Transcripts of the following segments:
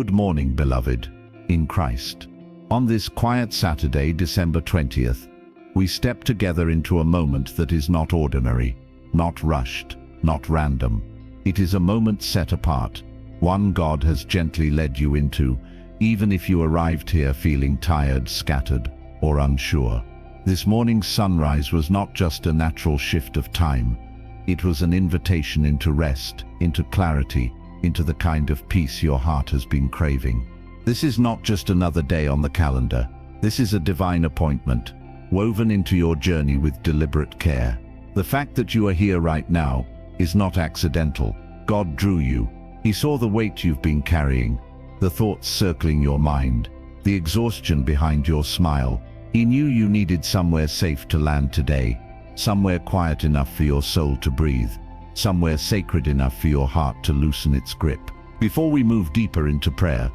Good morning, beloved, in Christ. On this quiet Saturday, December 20th, we step together into a moment that is not ordinary, not rushed, not random. It is a moment set apart, one God has gently led you into, even if you arrived here feeling tired, scattered, or unsure. This morning's sunrise was not just a natural shift of time. It was an invitation into rest, into clarity, into the kind of peace your heart has been craving. This is not just another day on the calendar. This is a divine appointment, woven into your journey with deliberate care. The fact that you are here right now is not accidental. God drew you. He saw the weight you've been carrying, the thoughts circling your mind, the exhaustion behind your smile. He knew you needed somewhere safe to land today, somewhere quiet enough for your soul to breathe, somewhere sacred enough for your heart to loosen its grip. Before we move deeper into prayer,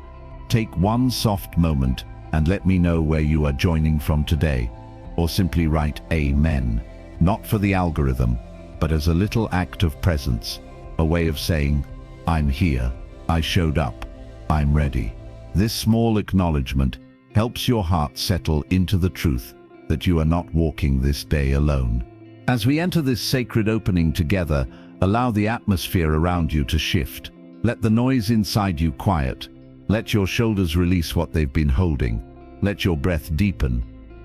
take one soft moment and let me know where you are joining from today, or simply write Amen, not for the algorithm, but as a little act of presence, a way of saying, I'm here, I showed up, I'm ready. This small acknowledgement helps your heart settle into the truth that you are not walking this day alone. As we enter this sacred opening together, allow the atmosphere around you to shift. Let the noise inside you quiet. Let your shoulders release what they've been holding. Let your breath deepen,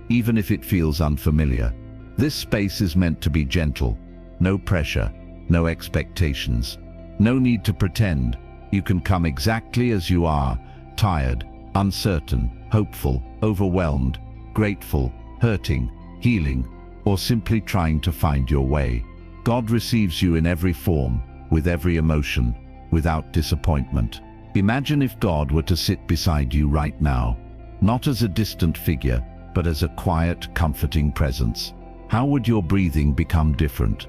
even if it feels unfamiliar. This space is meant to be gentle. No pressure, no expectations. No need to pretend. You can come exactly as you are, tired, uncertain, hopeful, overwhelmed, grateful, hurting, healing, or simply trying to find your way. God receives you in every form, with every emotion, without disappointment. Imagine if God were to sit beside you right now, not as a distant figure, but as a quiet, comforting presence. How would your breathing become different?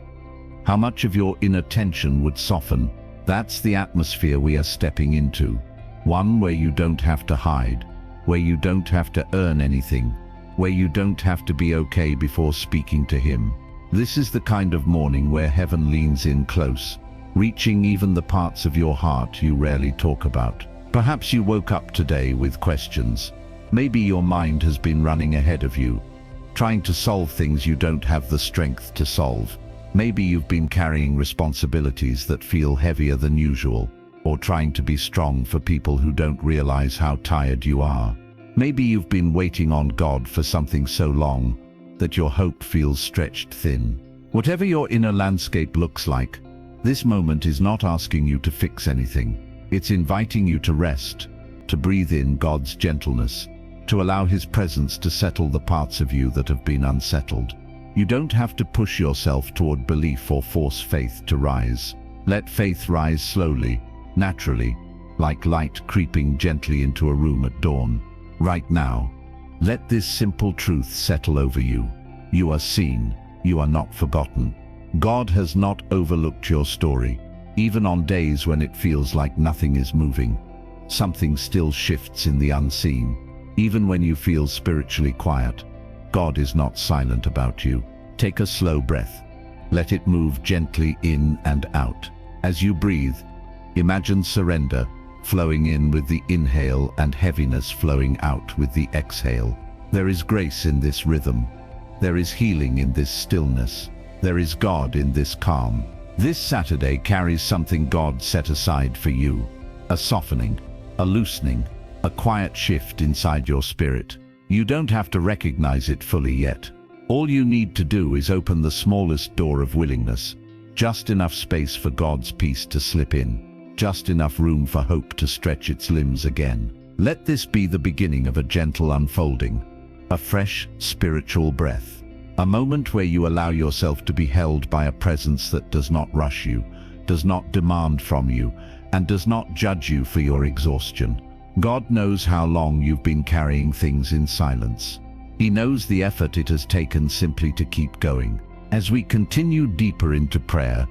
How much of your inner tension would soften? That's the atmosphere we are stepping into. One where you don't have to hide, where you don't have to earn anything, where you don't have to be okay before speaking to Him. This is the kind of morning where heaven leans in close, reaching even the parts of your heart you rarely talk about. Perhaps you woke up today with questions. Maybe your mind has been running ahead of you, trying to solve things you don't have the strength to solve. Maybe you've been carrying responsibilities that feel heavier than usual, or trying to be strong for people who don't realize how tired you are. Maybe you've been waiting on God for something so long that your hope feels stretched thin. Whatever your inner landscape looks like, this moment is not asking you to fix anything. It's inviting you to rest, to breathe in God's gentleness, to allow His presence to settle the parts of you that have been unsettled. You don't have to push yourself toward belief or force faith to rise. Let faith rise slowly, naturally, like light creeping gently into a room at dawn. Right now, let this simple truth settle over you. You are seen. You are not forgotten. God has not overlooked your story. Even on days when it feels like nothing is moving, something still shifts in the unseen. Even when you feel spiritually quiet, God is not silent about you. Take a slow breath. Let it move gently in and out. As you breathe, imagine surrender flowing in with the inhale and heaviness flowing out with the exhale. There is grace in this rhythm. There is healing in this stillness. There is God in this calm. This Saturday carries something God set aside for you. A softening, a loosening, a quiet shift inside your spirit. You don't have to recognize it fully yet. All you need to do is open the smallest door of willingness. Just enough space for God's peace to slip in. Just enough room for hope to stretch its limbs again. Let this be the beginning of a gentle unfolding. A fresh, spiritual breath. A moment where you allow yourself to be held by a presence that does not rush you, does not demand from you, and does not judge you for your exhaustion. God knows how long you've been carrying things in silence. He knows the effort it has taken simply to keep going. As we continue deeper into prayer,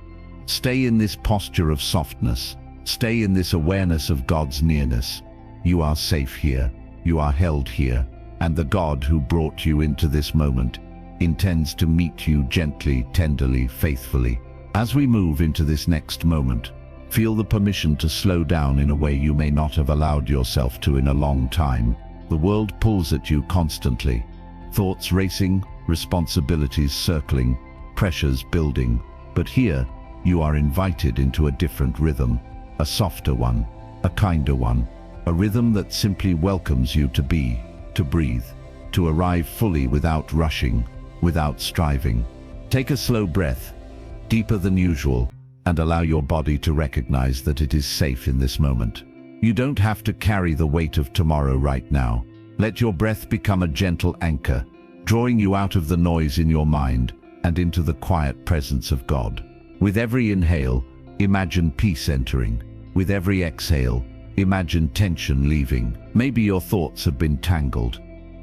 stay in this posture of softness. Stay in this awareness of God's nearness. You are safe here. You are held here. And the God who brought you into this moment intends to meet you gently, tenderly, faithfully. As we move into this next moment, Feel the permission to slow down in a way you may not have allowed yourself to in a long time. The world pulls at you constantly. Thoughts racing, responsibilities circling, pressures building. But here, you are invited into a different rhythm, a softer one, a kinder one, a rhythm that simply welcomes you to be, to breathe, to arrive fully without rushing, without striving. Take a slow breath, deeper than usual, and allow your body to recognize that it is safe in this moment. You don't have to carry the weight of tomorrow right now. Let your breath become a gentle anchor, drawing you out of the noise in your mind and into the quiet presence of God. With every inhale, imagine peace entering. With every exhale, imagine tension leaving. Maybe your thoughts have been tangled.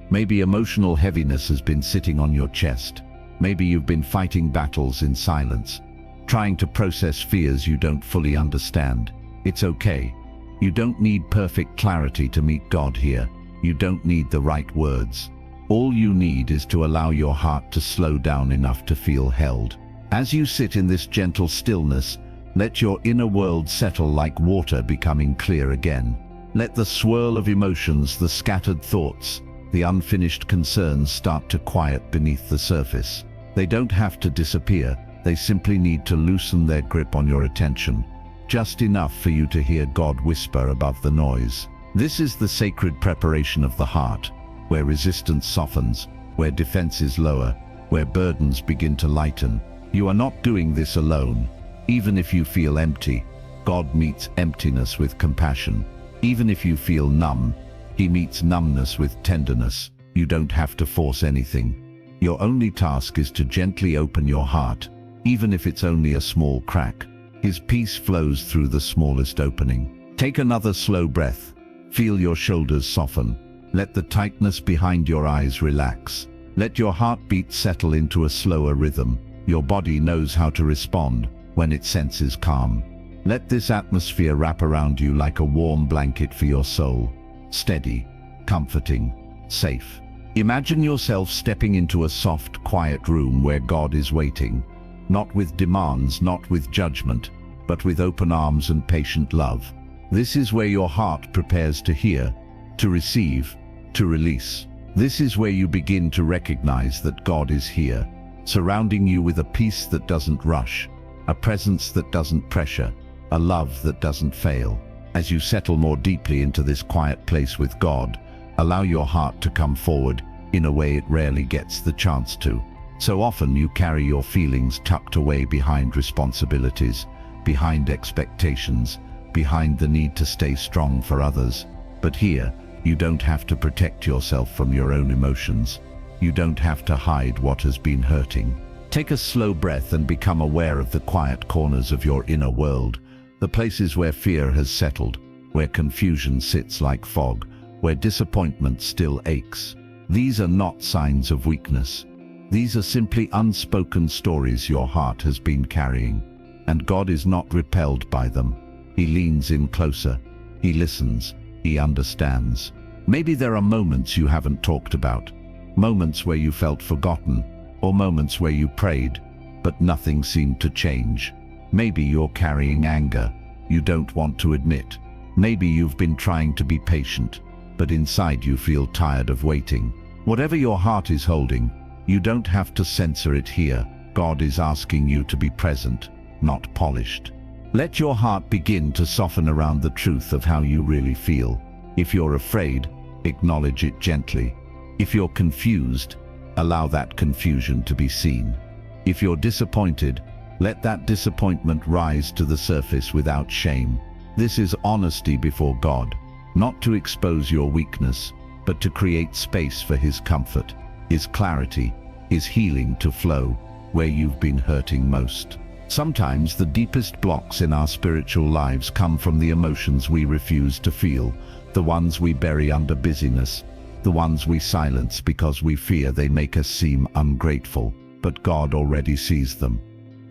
Maybe emotional heaviness has been sitting on your chest. Maybe you've been fighting battles in silence, trying to process fears you don't fully understand. It's okay. You don't need perfect clarity to meet God here. You don't need the right words. All you need is to allow your heart to slow down enough to feel held. As you sit in this gentle stillness, let your inner world settle like water becoming clear again. Let the swirl of emotions, the scattered thoughts, the unfinished concerns start to quiet beneath the surface. They don't have to disappear. They simply need to loosen their grip on your attention, just enough for you to hear God whisper above the noise. This is the sacred preparation of the heart, where resistance softens, where defenses lower, where burdens begin to lighten. You are not doing this alone. Even if you feel empty, God meets emptiness with compassion. Even if you feel numb, He meets numbness with tenderness. You don't have to force anything. Your only task is to gently open your heart, even if it's only a small crack. His peace flows through the smallest opening. Take another slow breath. Feel your shoulders soften. Let the tightness behind your eyes relax. Let your heartbeat settle into a slower rhythm. Your body knows how to respond when it senses calm. Let this atmosphere wrap around you like a warm blanket for your soul. Steady, comforting, safe. Imagine yourself stepping into a soft, quiet room where God is waiting. Not with demands, not with judgment, but with open arms and patient love. This is where your heart prepares to hear, to receive, to release. This is where you begin to recognize that God is here, surrounding you with a peace that doesn't rush, a presence that doesn't pressure, a love that doesn't fail. As you settle more deeply into this quiet place with God, allow your heart to come forward in a way it rarely gets the chance to. So often you carry your feelings tucked away behind responsibilities, behind expectations, behind the need to stay strong for others. But here, you don't have to protect yourself from your own emotions. You don't have to hide what has been hurting. Take a slow breath and become aware of the quiet corners of your inner world, the places where fear has settled, where confusion sits like fog, where disappointment still aches. These are not signs of weakness. These are simply unspoken stories your heart has been carrying. And God is not repelled by them. He leans in closer. He listens. He understands. Maybe there are moments you haven't talked about, moments where you felt forgotten, or moments where you prayed, but nothing seemed to change. Maybe you're carrying anger you don't want to admit. Maybe you've been trying to be patient, but inside you feel tired of waiting. Whatever your heart is holding, you don't have to censor it here. God is asking you to be present, not polished. Let your heart begin to soften around the truth of how you really feel. If you're afraid, acknowledge it gently. If you're confused, allow that confusion to be seen. If you're disappointed, let that disappointment rise to the surface without shame. This is honesty before God, not to expose your weakness, but to create space for His comfort, His clarity, His healing to flow where you've been hurting most. Sometimes the deepest blocks in our spiritual lives come from the emotions we refuse to feel, the ones we bury under busyness, the ones we silence because we fear they make us seem ungrateful. But God already sees them.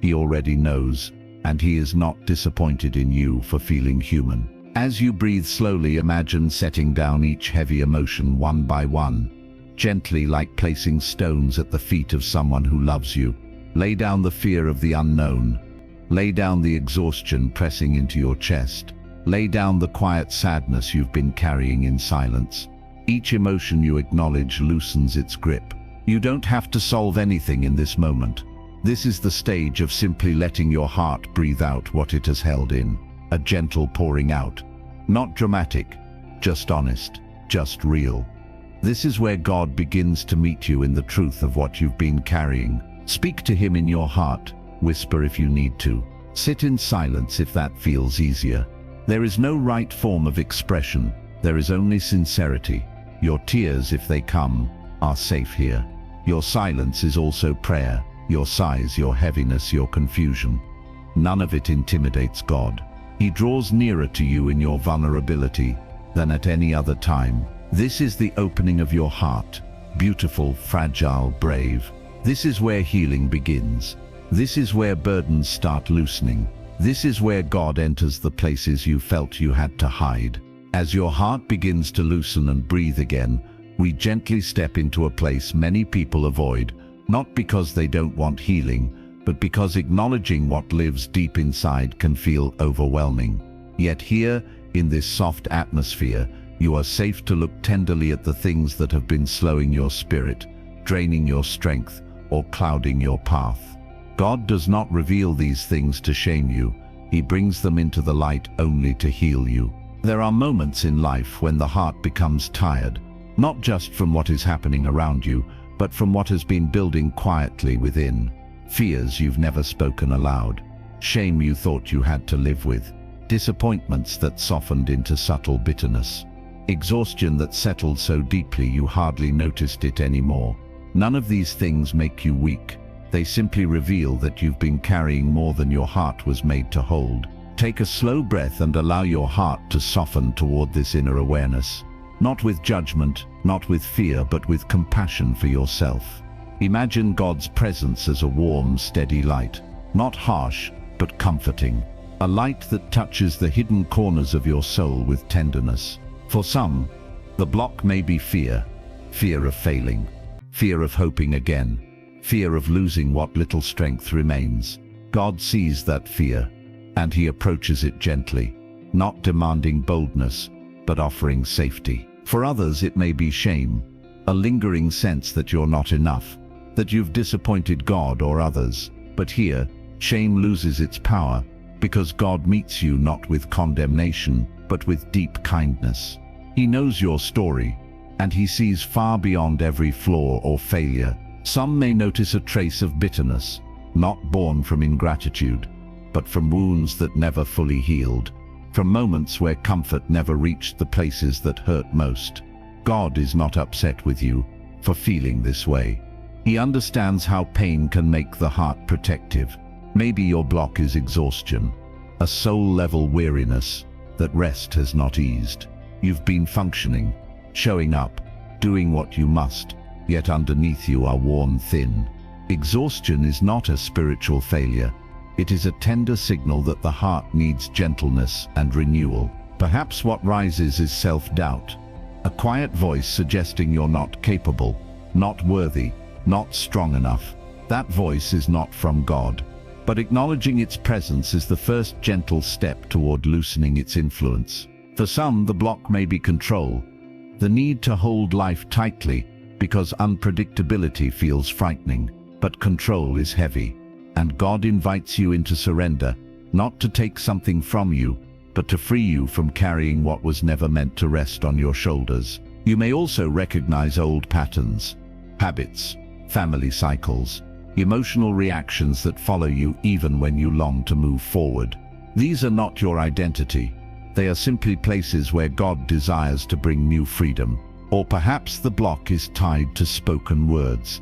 He already knows, and He is not disappointed in you for feeling human. As you breathe slowly, imagine setting down each heavy emotion one by one, gently, like placing stones at the feet of someone who loves you. Lay down the fear of the unknown, Lay down the exhaustion pressing into your chest. Lay down the quiet sadness you've been carrying in silence. Each emotion you acknowledge loosens its grip. You don't have to solve anything in this moment. This is the stage of simply letting your heart breathe out what it has held in. A gentle pouring out. Not dramatic, just honest, just real. This is where God begins to meet you in the truth of what you've been carrying. Speak to Him in your heart. Whisper if you need to. Sit in silence if that feels easier. There is no right form of expression. There is only sincerity. Your tears, if they come, are safe here. Your silence is also prayer. Your sighs, your heaviness, your confusion. None of it intimidates God. He draws nearer to you in your vulnerability than at any other time. This is the opening of your heart. Beautiful, fragile, brave. This is where healing begins. This is where burdens start loosening. This is where God enters the places you felt you had to hide. As your heart begins to loosen and breathe again, we gently step into a place many people avoid, not because they don't want healing, but because acknowledging what lives deep inside can feel overwhelming. Yet here, in this soft atmosphere, you are safe to look tenderly at the things that have been slowing your spirit, draining your strength, or clouding your path. God does not reveal these things to shame you. He brings them into the light only to heal you. There are moments in life when the heart becomes tired, not just from what is happening around you, but from what has been building quietly within. Fears you've never spoken aloud, shame you thought you had to live with, disappointments that softened into subtle bitterness, exhaustion that settled so deeply you hardly noticed it anymore. None of these things make you weak. They simply reveal that you've been carrying more than your heart was made to hold. Take a slow breath and allow your heart to soften toward this inner awareness. Not with judgment, not with fear, but with compassion for yourself. Imagine God's presence as a warm, steady light, not harsh, but comforting. A light that touches the hidden corners of your soul with tenderness. For some, the block may be fear. Fear of failing, fear of hoping again, fear of losing what little strength remains. God sees that fear, and He approaches it gently, not demanding boldness, but offering safety. For others, it may be shame, a lingering sense that you're not enough, that you've disappointed God or others. But here, shame loses its power, because God meets you not with condemnation, but with deep kindness. He knows your story, and He sees far beyond every flaw or failure. Some may notice a trace of bitterness, not born from ingratitude, but from wounds that never fully healed, from moments where comfort never reached the places that hurt most. God is not upset with you for feeling this way. He understands how pain can make the heart protective. Maybe your block is exhaustion, a soul-level weariness that rest has not eased. You've been functioning, showing up, doing what you must, yet underneath you are worn thin. Exhaustion is not a spiritual failure. It is a tender signal that the heart needs gentleness and renewal. Perhaps what rises is self-doubt, a quiet voice suggesting you're not capable, not worthy, not strong enough. That voice is not from God, but acknowledging its presence is the first gentle step toward loosening its influence. For some, the block may be control, the need to hold life tightly because unpredictability feels frightening. But control is heavy, and God invites you into surrender, not to take something from you, but to free you from carrying what was never meant to rest on your shoulders. You may also recognize old patterns, habits, family cycles, emotional reactions that follow you even when you long to move forward. These are not your identity. They are simply places where God desires to bring new freedom. Or perhaps the block is tied to spoken words,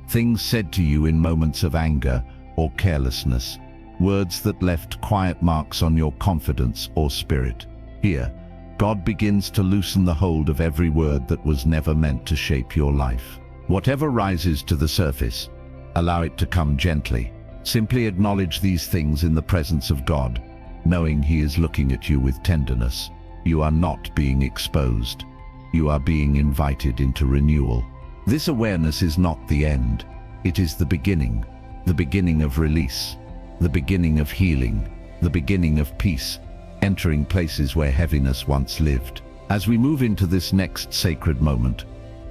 things said to you in moments of anger or carelessness, words that left quiet marks on your confidence or spirit. Here, God begins to loosen the hold of every word that was never meant to shape your life. Whatever rises to the surface, allow it to come gently. Simply acknowledge these things in the presence of God, knowing He is looking at you with tenderness. You are not being exposed. You are being invited into renewal. This awareness is not the end. It is the beginning of release, the beginning of healing, the beginning of peace, entering places where heaviness once lived. As we move into this next sacred moment,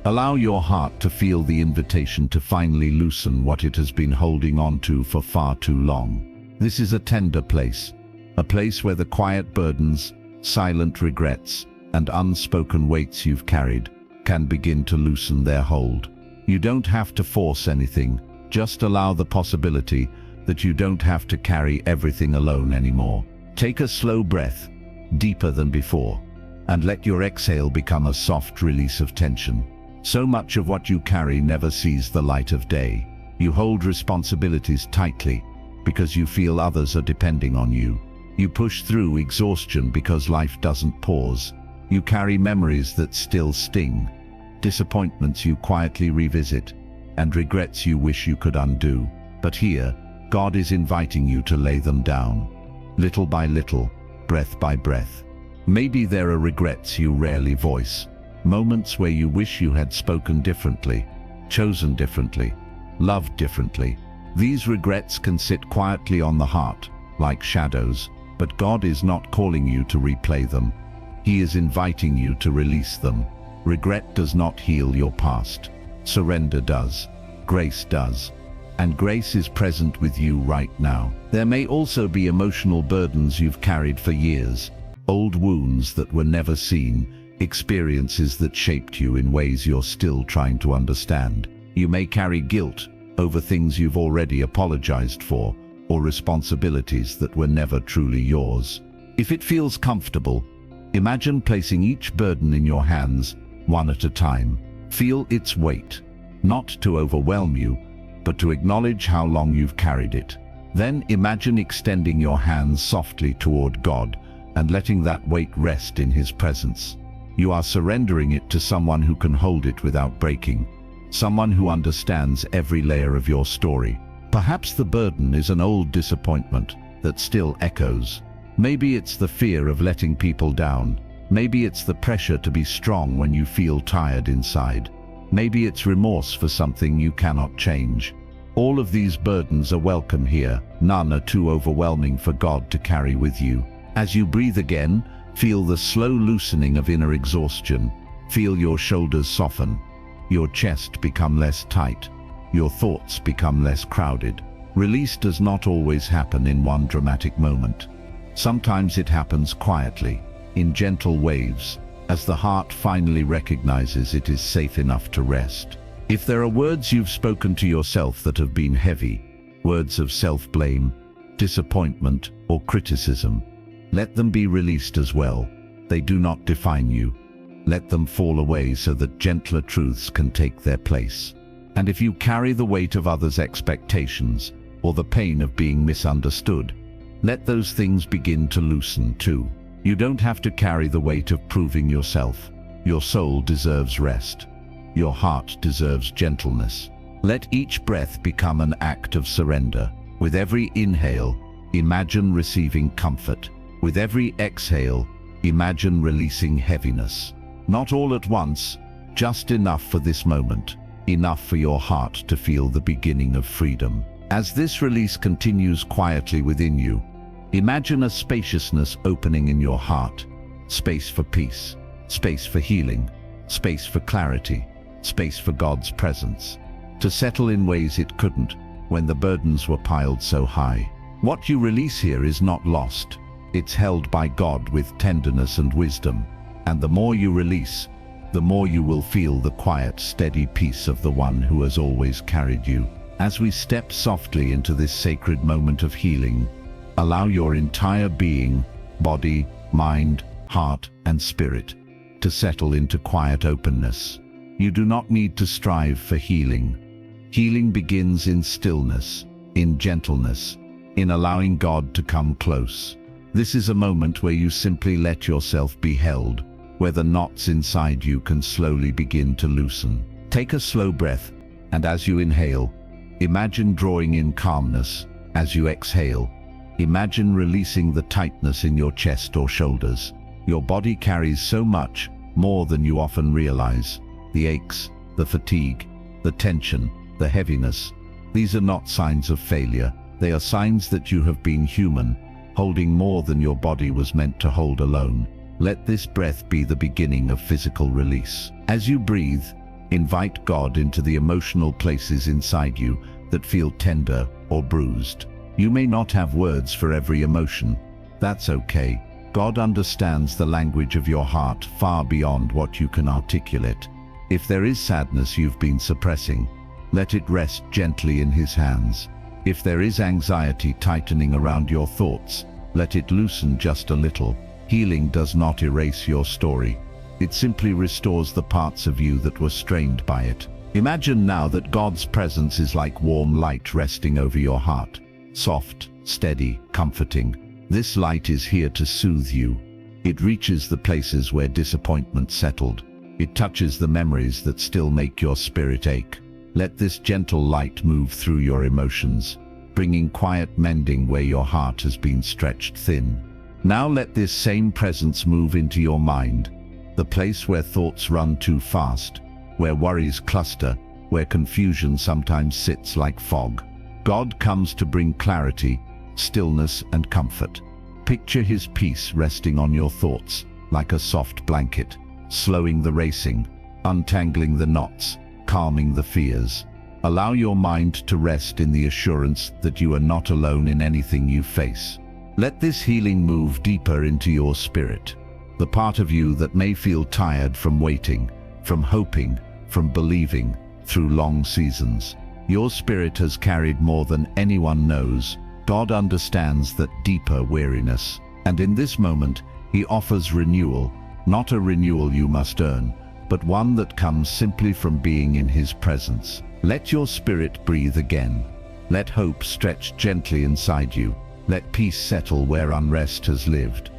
allow your heart to feel the invitation to finally loosen what it has been holding on to for far too long. This is a tender place, a place where the quiet burdens, silent regrets, and unspoken weights you've carried can begin to loosen their hold. You don't have to force anything, just allow the possibility that you don't have to carry everything alone anymore. Take a slow breath, deeper than before, and let your exhale become a soft release of tension. So much of what you carry never sees the light of day. You hold responsibilities tightly because you feel others are depending on you. You push through exhaustion because life doesn't pause. You carry memories that still sting, disappointments you quietly revisit, and regrets you wish you could undo. But here, God is inviting you to lay them down, little by little, breath by breath. Maybe there are regrets you rarely voice, moments where you wish you had spoken differently, chosen differently, loved differently. These regrets can sit quietly on the heart, like shadows, but God is not calling you to replay them. He is inviting you to release them. Regret does not heal your past. Surrender does. Grace does. And grace is present with you right now. There may also be emotional burdens you've carried for years, old wounds that were never seen, experiences that shaped you in ways you're still trying to understand. You may carry guilt over things you've already apologized for, or responsibilities that were never truly yours. If it feels comfortable, imagine placing each burden in your hands, one at a time. Feel its weight, not to overwhelm you, but to acknowledge how long you've carried it. Then imagine extending your hands softly toward God and letting that weight rest in His presence. You are surrendering it to someone who can hold it without breaking, someone who understands every layer of your story. Perhaps the burden is an old disappointment that still echoes. Maybe it's the fear of letting people down. Maybe it's the pressure to be strong when you feel tired inside. Maybe it's remorse for something you cannot change. All of these burdens are welcome here. None are too overwhelming for God to carry with you. As you breathe again, feel the slow loosening of inner exhaustion. Feel your shoulders soften, your chest become less tight, your thoughts become less crowded. Release does not always happen in one dramatic moment. Sometimes it happens quietly, in gentle waves, as the heart finally recognizes it is safe enough to rest. If there are words you've spoken to yourself that have been heavy, words of self-blame, disappointment, or criticism, let them be released as well. They do not define you. Let them fall away so that gentler truths can take their place. And if you carry the weight of others' expectations, or the pain of being misunderstood, let those things begin to loosen too. You don't have to carry the weight of proving yourself. Your soul deserves rest. Your heart deserves gentleness. Let each breath become an act of surrender. With every inhale, imagine receiving comfort. With every exhale, imagine releasing heaviness. Not all at once, just enough for this moment, enough for your heart to feel the beginning of freedom. As this release continues quietly within you, imagine a spaciousness opening in your heart. Space for peace, space for healing, space for clarity, space for God's presence, to settle in ways it couldn't when the burdens were piled so high. What you release here is not lost. It's held by God with tenderness and wisdom. And the more you release, the more you will feel the quiet, steady peace of the one who has always carried you. As we step softly into this sacred moment of healing, allow your entire being, body, mind, heart, and spirit to settle into quiet openness. You do not need to strive for healing. Healing begins in stillness, in gentleness, in allowing God to come close. This is a moment where you simply let yourself be held, where the knots inside you can slowly begin to loosen. Take a slow breath, and as you inhale, imagine drawing in calmness. As you exhale, imagine releasing the tightness in your chest or shoulders. Your body carries so much, more than you often realize. The aches, the fatigue, the tension, the heaviness. These are not signs of failure. They are signs that you have been human, holding more than your body was meant to hold alone. Let this breath be the beginning of physical release. As you breathe, invite God into the emotional places inside you that feel tender or bruised. You may not have words for every emotion. That's okay. God understands the language of your heart far beyond what you can articulate. If there is sadness you've been suppressing, let it rest gently in His hands. If there is anxiety tightening around your thoughts, let it loosen just a little. Healing does not erase your story. It simply restores the parts of you that were strained by it. Imagine now that God's presence is like warm light resting over your heart. Soft, steady, comforting. This light is here to soothe you. It reaches the places where disappointment settled. It touches the memories that still make your spirit ache. Let this gentle light move through your emotions, bringing quiet mending where your heart has been stretched thin. Now let this same presence move into your mind, the place where thoughts run too fast, where worries cluster, where confusion sometimes sits like fog. God comes to bring clarity, stillness, and comfort. Picture His peace resting on your thoughts like a soft blanket, slowing the racing, untangling the knots, calming the fears. Allow your mind to rest in the assurance that you are not alone in anything you face. Let this healing move deeper into your spirit, the part of you that may feel tired from waiting, from hoping, from believing through long seasons. Your spirit has carried more than anyone knows. God understands that deeper weariness, and in this moment He offers renewal, not a renewal you must earn, but one that comes simply from being in His presence. Let your spirit breathe again. Let hope stretch gently inside you. Let peace settle where unrest has lived.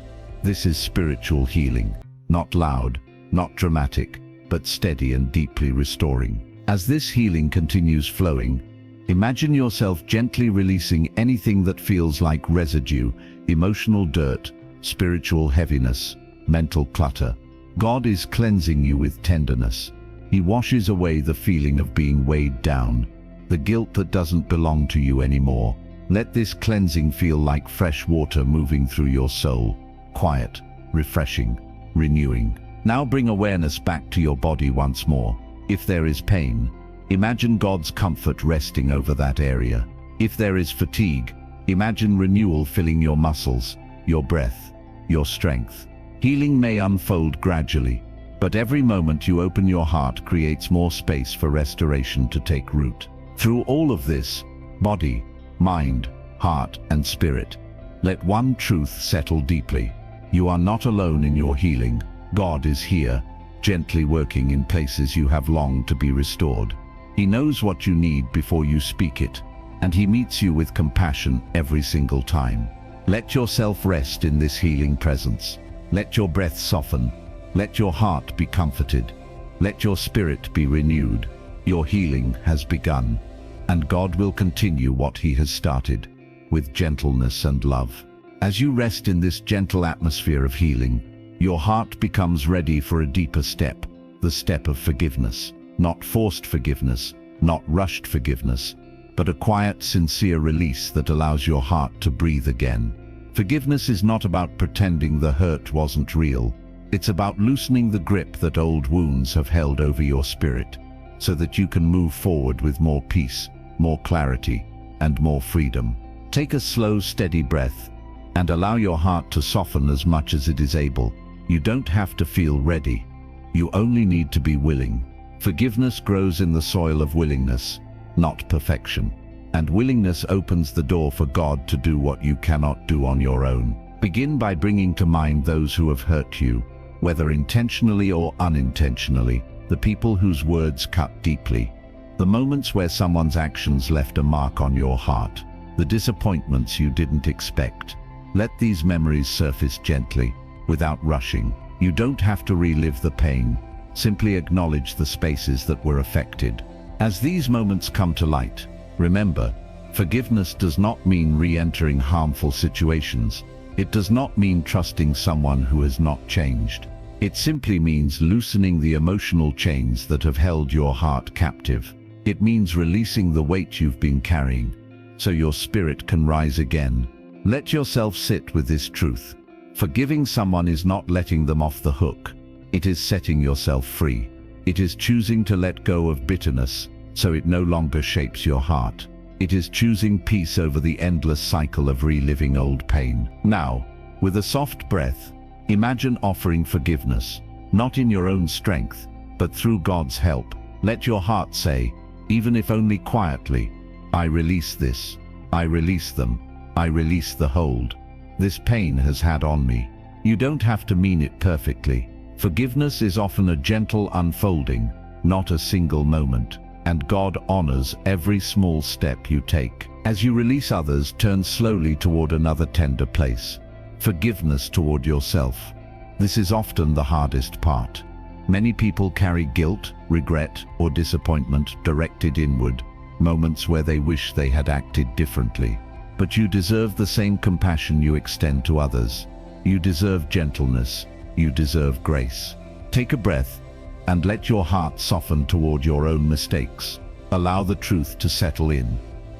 This is spiritual healing, not loud, not dramatic, but steady and deeply restoring. As this healing continues flowing, imagine yourself gently releasing anything that feels like residue, emotional dirt, spiritual heaviness, mental clutter. God is cleansing you with tenderness. He washes away the feeling of being weighed down, the guilt that doesn't belong to you anymore. Let this cleansing feel like fresh water moving through your soul, quiet, refreshing, renewing. Now bring awareness back to your body once more. If there is pain, imagine God's comfort resting over that area. If there is fatigue, imagine renewal filling your muscles, your breath, your strength. Healing may unfold gradually, but every moment you open your heart creates more space for restoration to take root. Through all of this, body, mind, heart, and spirit, let one truth settle deeply. You are not alone in your healing. God is here, gently working in places you have longed to be restored. He knows what you need before you speak it, and He meets you with compassion every single time. Let yourself rest in this healing presence. Let your breath soften. Let your heart be comforted. Let your spirit be renewed. Your healing has begun, and God will continue what He has started, with gentleness and love. As you rest in this gentle atmosphere of healing, your heart becomes ready for a deeper step, the step of forgiveness. Not forced forgiveness, not rushed forgiveness, but a quiet, sincere release that allows your heart to breathe again. Forgiveness is not about pretending the hurt wasn't real. It's about loosening the grip that old wounds have held over your spirit, so that you can move forward with more peace, more clarity, and more freedom. Take a slow, steady breath, and allow your heart to soften as much as it is able. You don't have to feel ready. You only need to be willing. Forgiveness grows in the soil of willingness, not perfection. And willingness opens the door for God to do what you cannot do on your own. Begin by bringing to mind those who have hurt you, whether intentionally or unintentionally, the people whose words cut deeply, the moments where someone's actions left a mark on your heart, the disappointments you didn't expect. Let these memories surface gently, without rushing. You don't have to relive the pain. Simply acknowledge the spaces that were affected. As these moments come to light, remember, forgiveness does not mean re-entering harmful situations. It does not mean trusting someone who has not changed. It simply means loosening the emotional chains that have held your heart captive. It means releasing the weight you've been carrying, so your spirit can rise again. Let yourself sit with this truth. Forgiving someone is not letting them off the hook. It is setting yourself free. It is choosing to let go of bitterness, so it no longer shapes your heart. It is choosing peace over the endless cycle of reliving old pain. Now, with a soft breath, imagine offering forgiveness, not in your own strength, but through God's help. Let your heart say, even if only quietly, I release this, I release them, I release the hold this pain has had on me. You don't have to mean it perfectly. Forgiveness is often a gentle unfolding, not a single moment, and God honors every small step you take. As you release others, turn slowly toward another tender place. Forgiveness toward yourself. This is often the hardest part. Many people carry guilt, regret, or disappointment directed inward, moments where they wish they had acted differently. But you deserve the same compassion you extend to others. You deserve gentleness. You deserve grace. Take a breath and let your heart soften toward your own mistakes. Allow the truth to settle in.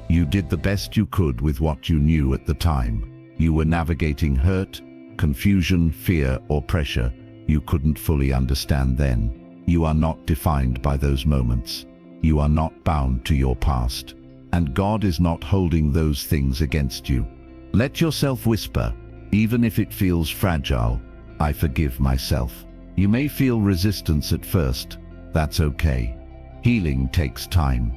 You did the best you could with what you knew at the time. You were navigating hurt, confusion, fear, or pressure you couldn't fully understand then. You are not defined by those moments. You are not bound to your past. And God is not holding those things against you. Let yourself whisper, even if it feels fragile, I forgive myself. You may feel resistance at first. That's okay. Healing takes time.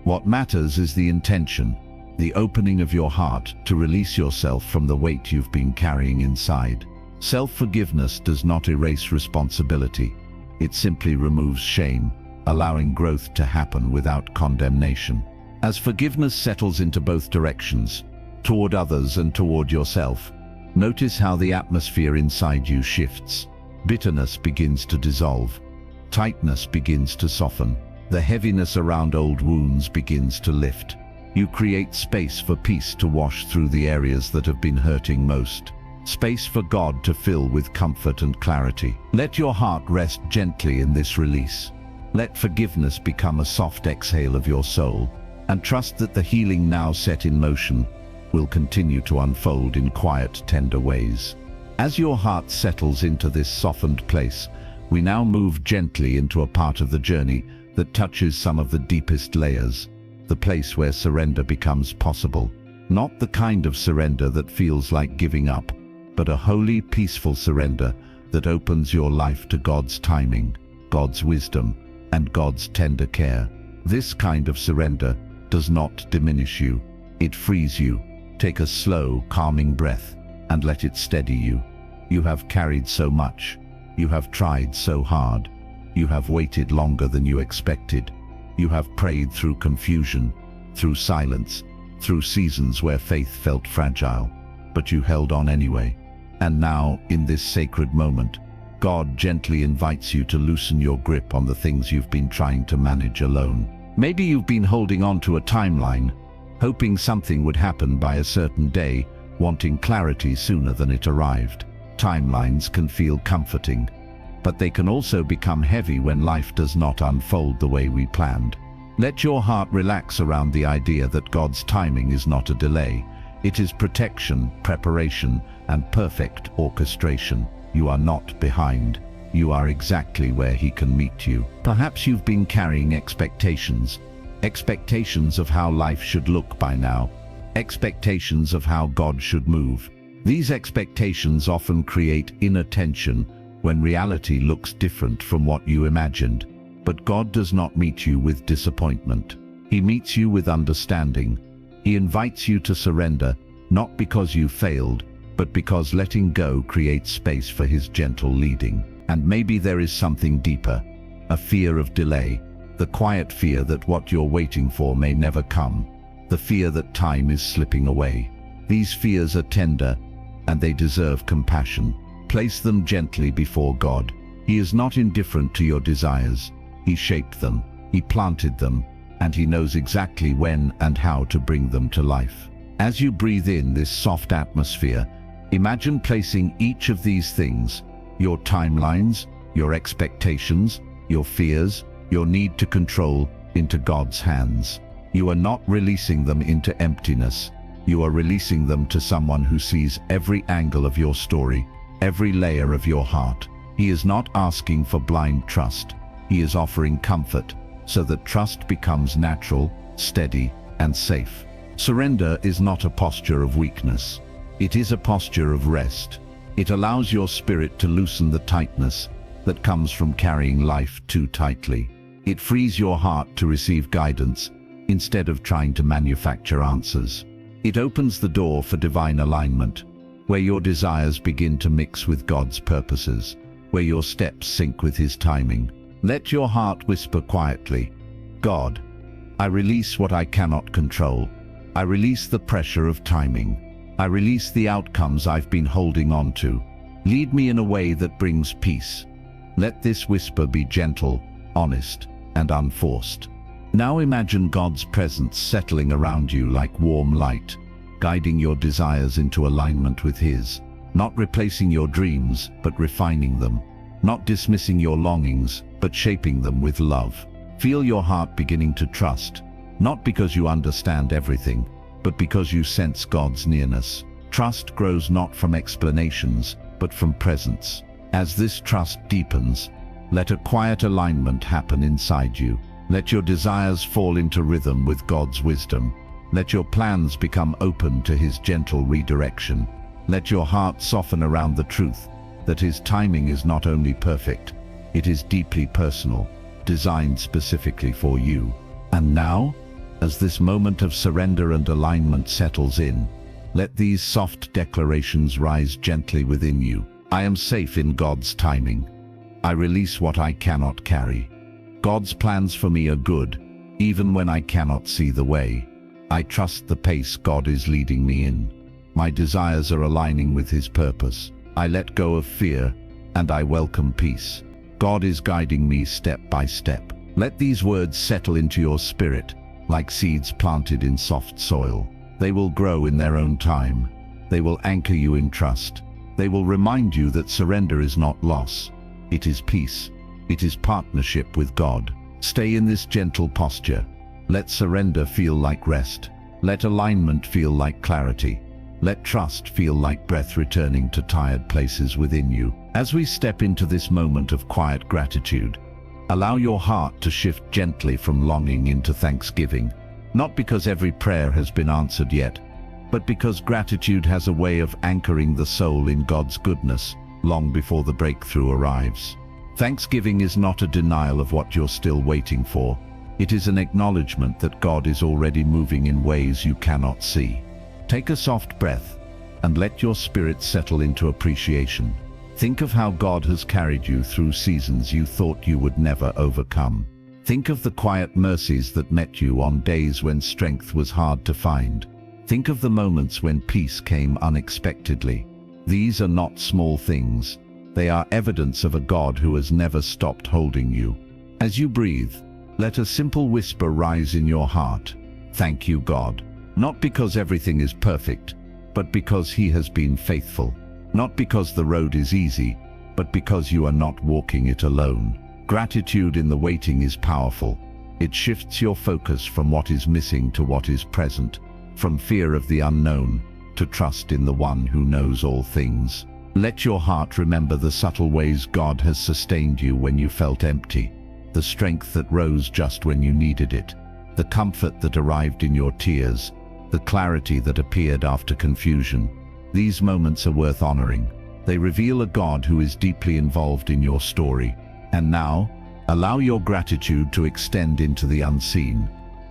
What matters is the intention, the opening of your heart to release yourself from the weight you've been carrying inside. Self-forgiveness does not erase responsibility. It simply removes shame, allowing growth to happen without condemnation. As forgiveness settles into both directions, toward others and toward yourself, notice how the atmosphere inside you shifts. Bitterness begins to dissolve. Tightness begins to soften. The heaviness around old wounds begins to lift. You create space for peace to wash through the areas that have been hurting most. Space for God to fill with comfort and clarity. Let your heart rest gently in this release. Let forgiveness become a soft exhale of your soul, and trust that the healing now set in motion will continue to unfold in quiet, tender ways. As your heart settles into this softened place, we now move gently into a part of the journey that touches some of the deepest layers, the place where surrender becomes possible. Not the kind of surrender that feels like giving up, but a holy, peaceful surrender that opens your life to God's timing, God's wisdom, and God's tender care. This kind of surrender does not diminish you. It frees you. Take a slow, calming breath and let it steady you. You have carried so much. You have tried so hard. You have waited longer than you expected. You have prayed through confusion, through silence, through seasons where faith felt fragile. But you held on anyway. And now, in this sacred moment, God gently invites you to loosen your grip on the things you've been trying to manage alone. Maybe you've been holding on to a timeline, hoping something would happen by a certain day, wanting clarity sooner than it arrived. Timelines can feel comforting, but they can also become heavy when life does not unfold the way we planned. Let your heart relax around the idea that God's timing is not a delay. It is protection, preparation, and perfect orchestration. You are not behind. You are exactly where He can meet you. Perhaps you've been carrying expectations of how life should look by now, expectations of how God should move. These expectations often create inner tension when reality looks different from what you imagined. But God does not meet you with disappointment. He meets you with understanding. He invites you to surrender, not because you failed, but because letting go creates space for His gentle leading. And maybe there is something deeper, a fear of delay, the quiet fear that what you're waiting for may never come, the fear that time is slipping away. These fears are tender, and they deserve compassion. Place them gently before God. He is not indifferent to your desires. He shaped them, He planted them, and He knows exactly when and how to bring them to life. As you breathe in this soft atmosphere, imagine placing each of these things, your timelines, your expectations, your fears, your need to control, into God's hands. You are not releasing them into emptiness. You are releasing them to someone who sees every angle of your story, every layer of your heart. He is not asking for blind trust. He is offering comfort, so that trust becomes natural, steady, and safe. Surrender is not a posture of weakness. It is a posture of rest. It allows your spirit to loosen the tightness that comes from carrying life too tightly. It frees your heart to receive guidance instead of trying to manufacture answers. It opens the door for divine alignment, where your desires begin to mix with God's purposes, where your steps sync with His timing. Let your heart whisper quietly, God, I release what I cannot control. I release the pressure of timing. I release the outcomes I've been holding on to. Lead me in a way that brings peace. Let this whisper be gentle, honest, and unforced. Now imagine God's presence settling around you like warm light, guiding your desires into alignment with His, not replacing your dreams, but refining them, not dismissing your longings, but shaping them with love. Feel your heart beginning to trust, not because you understand everything, but because you sense God's nearness. Trust grows not from explanations, but from presence. As this trust deepens, let a quiet alignment happen inside you. Let your desires fall into rhythm with God's wisdom. Let your plans become open to His gentle redirection. Let your heart soften around the truth that His timing is not only perfect, it is deeply personal, designed specifically for you. And now, as this moment of surrender and alignment settles in, let these soft declarations rise gently within you. I am safe in God's timing. I release what I cannot carry. God's plans for me are good, even when I cannot see the way. I trust the pace God is leading me in. My desires are aligning with His purpose. I let go of fear, and I welcome peace. God is guiding me step by step. Let these words settle into your spirit, like seeds planted in soft soil. They will grow in their own time. They will anchor you in trust. They will remind you that surrender is not loss. It is peace. It is partnership with God. Stay in this gentle posture. Let surrender feel like rest. Let alignment feel like clarity. Let trust feel like breath returning to tired places within you. As we step into this moment of quiet gratitude, allow your heart to shift gently from longing into thanksgiving. Not because every prayer has been answered yet, but because gratitude has a way of anchoring the soul in God's goodness long before the breakthrough arrives. Thanksgiving is not a denial of what you're still waiting for. It is an acknowledgement that God is already moving in ways you cannot see. Take a soft breath and let your spirit settle into appreciation. Think of how God has carried you through seasons you thought you would never overcome. Think of the quiet mercies that met you on days when strength was hard to find. Think of the moments when peace came unexpectedly. These are not small things. They are evidence of a God who has never stopped holding you. As you breathe, let a simple whisper rise in your heart. Thank you, God. Not because everything is perfect, but because He has been faithful. Not because the road is easy, but because you are not walking it alone. Gratitude in the waiting is powerful. It shifts your focus from what is missing to what is present, from fear of the unknown to trust in the One who knows all things. Let your heart remember the subtle ways God has sustained you when you felt empty, the strength that rose just when you needed it, the comfort that arrived in your tears, the clarity that appeared after confusion. These moments are worth honoring. They reveal a God who is deeply involved in your story. And now, allow your gratitude to extend into the unseen,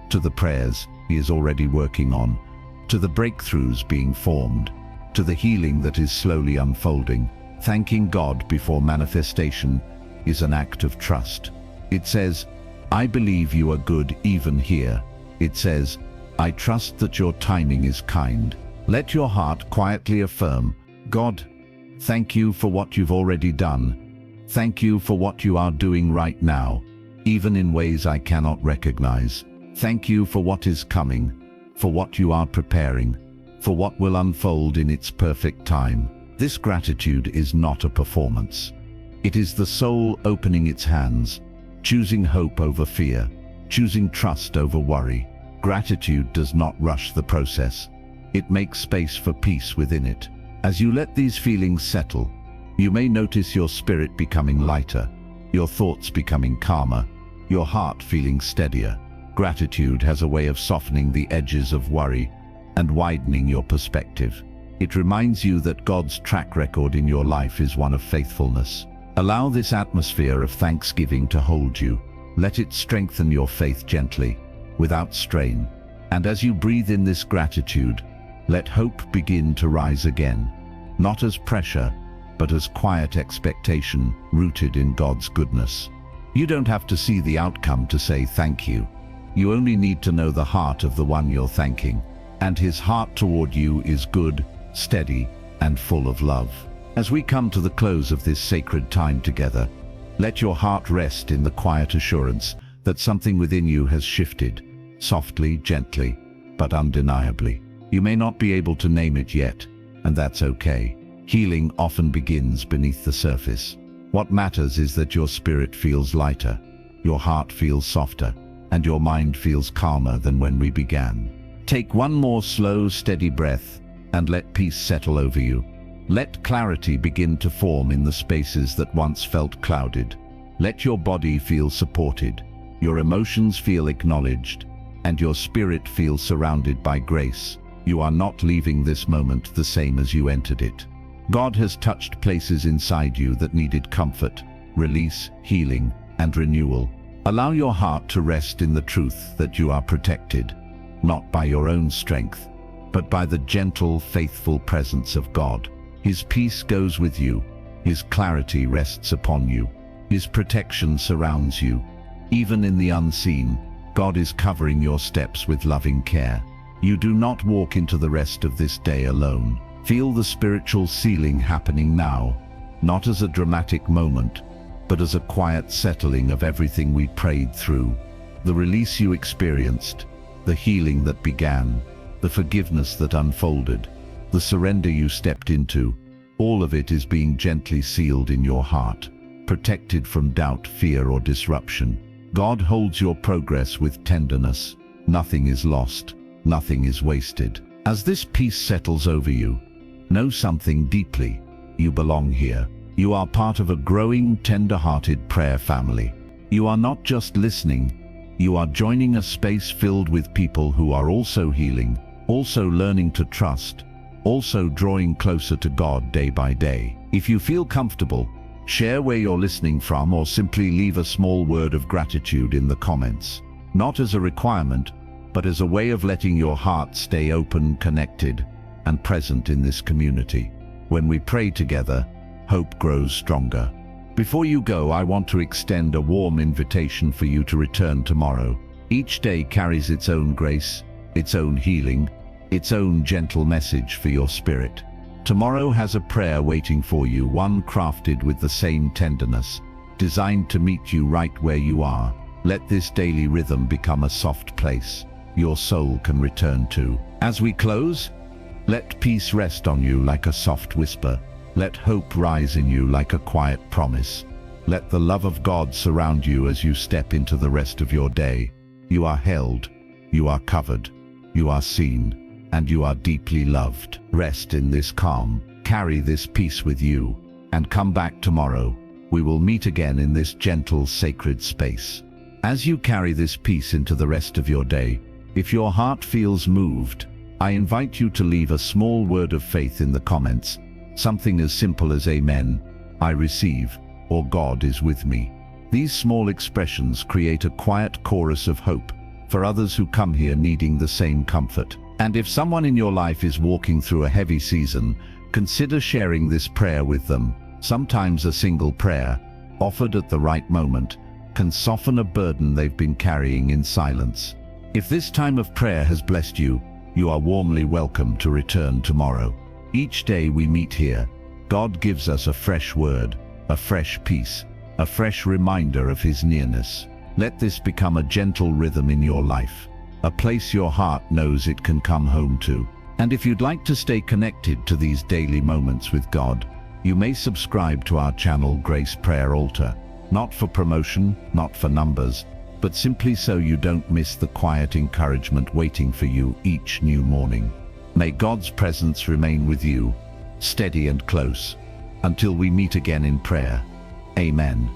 to the prayers He is already working on, to the breakthroughs being formed, to the healing that is slowly unfolding. Thanking God before manifestation is an act of trust. It says, I believe you are good even here. It says, I trust that your timing is kind. Let your heart quietly affirm, God, thank you for what you've already done. Thank you for what you are doing right now, even in ways I cannot recognize. Thank you for what is coming, for what you are preparing, for what will unfold in its perfect time. This gratitude is not a performance. It is the soul opening its hands, choosing hope over fear, choosing trust over worry. Gratitude does not rush the process. It makes space for peace within it. As you let these feelings settle, you may notice your spirit becoming lighter, your thoughts becoming calmer, your heart feeling steadier. Gratitude has a way of softening the edges of worry and widening your perspective. It reminds you that God's track record in your life is one of faithfulness. Allow this atmosphere of thanksgiving to hold you. Let it strengthen your faith gently, without strain. And as you breathe in this gratitude, let hope begin to rise again, not as pressure, but as quiet expectation rooted in God's goodness. You don't have to see the outcome to say thank you. You only need to know the heart of the one you're thanking, and his heart toward you is good, steady, and full of love. As we come to the close of this sacred time together, let your heart rest in the quiet assurance that something within you has shifted, softly, gently, but undeniably. You may not be able to name it yet, and that's okay. Healing often begins beneath the surface. What matters is that your spirit feels lighter, your heart feels softer, and your mind feels calmer than when we began. Take one more slow, steady breath, and let peace settle over you. Let clarity begin to form in the spaces that once felt clouded. Let your body feel supported, your emotions feel acknowledged, and your spirit feel surrounded by grace. You are not leaving this moment the same as you entered it. God has touched places inside you that needed comfort, release, healing, and renewal. Allow your heart to rest in the truth that you are protected, not by your own strength, but by the gentle, faithful presence of God. His peace goes with you. His clarity rests upon you. His protection surrounds you. Even in the unseen, God is covering your steps with loving care. You do not walk into the rest of this day alone. Feel the spiritual sealing happening now, not as a dramatic moment, but as a quiet settling of everything we prayed through. The release you experienced, the healing that began, the forgiveness that unfolded, the surrender you stepped into, all of it is being gently sealed in your heart, protected from doubt, fear, or disruption. God holds your progress with tenderness. Nothing is lost, nothing is wasted. As this peace settles over you, know something deeply. You belong here. You are part of a growing, tender-hearted prayer family. You are not just listening, you are joining a space filled with people who are also healing, also learning to trust, also drawing closer to God day by day. If you feel comfortable, share where you're listening from or simply leave a small word of gratitude in the comments. Not as a requirement, but as a way of letting your heart stay open, connected, and present in this community. When we pray together, hope grows stronger. Before you go, I want to extend a warm invitation for you to return tomorrow. Each day carries its own grace, its own healing, its own gentle message for your spirit. Tomorrow has a prayer waiting for you, one crafted with the same tenderness, designed to meet you right where you are. Let this daily rhythm become a soft place your soul can return to. As we close, let peace rest on you like a soft whisper. Let hope rise in you like a quiet promise. Let the love of God surround you as you step into the rest of your day. You are held, you are covered, you are seen, and you are deeply loved. Rest in this calm, carry this peace with you, and come back tomorrow. We will meet again in this gentle, sacred space. As you carry this peace into the rest of your day, if your heart feels moved, I invite you to leave a small word of faith in the comments, something as simple as Amen, I receive, or God is with me. These small expressions create a quiet chorus of hope for others who come here needing the same comfort. And if someone in your life is walking through a heavy season, consider sharing this prayer with them. Sometimes a single prayer, offered at the right moment, can soften a burden they've been carrying in silence. If this time of prayer has blessed you, you are warmly welcome to return tomorrow. Each day we meet here, God gives us a fresh word, a fresh peace, a fresh reminder of His nearness. Let this become a gentle rhythm in your life, a place your heart knows it can come home to. And if you'd like to stay connected to these daily moments with God, you may subscribe to our channel Grace Prayer Altar. Not for promotion, not for numbers, but simply so you don't miss the quiet encouragement waiting for you each new morning. May God's presence remain with you, steady and close, until we meet again in prayer. Amen.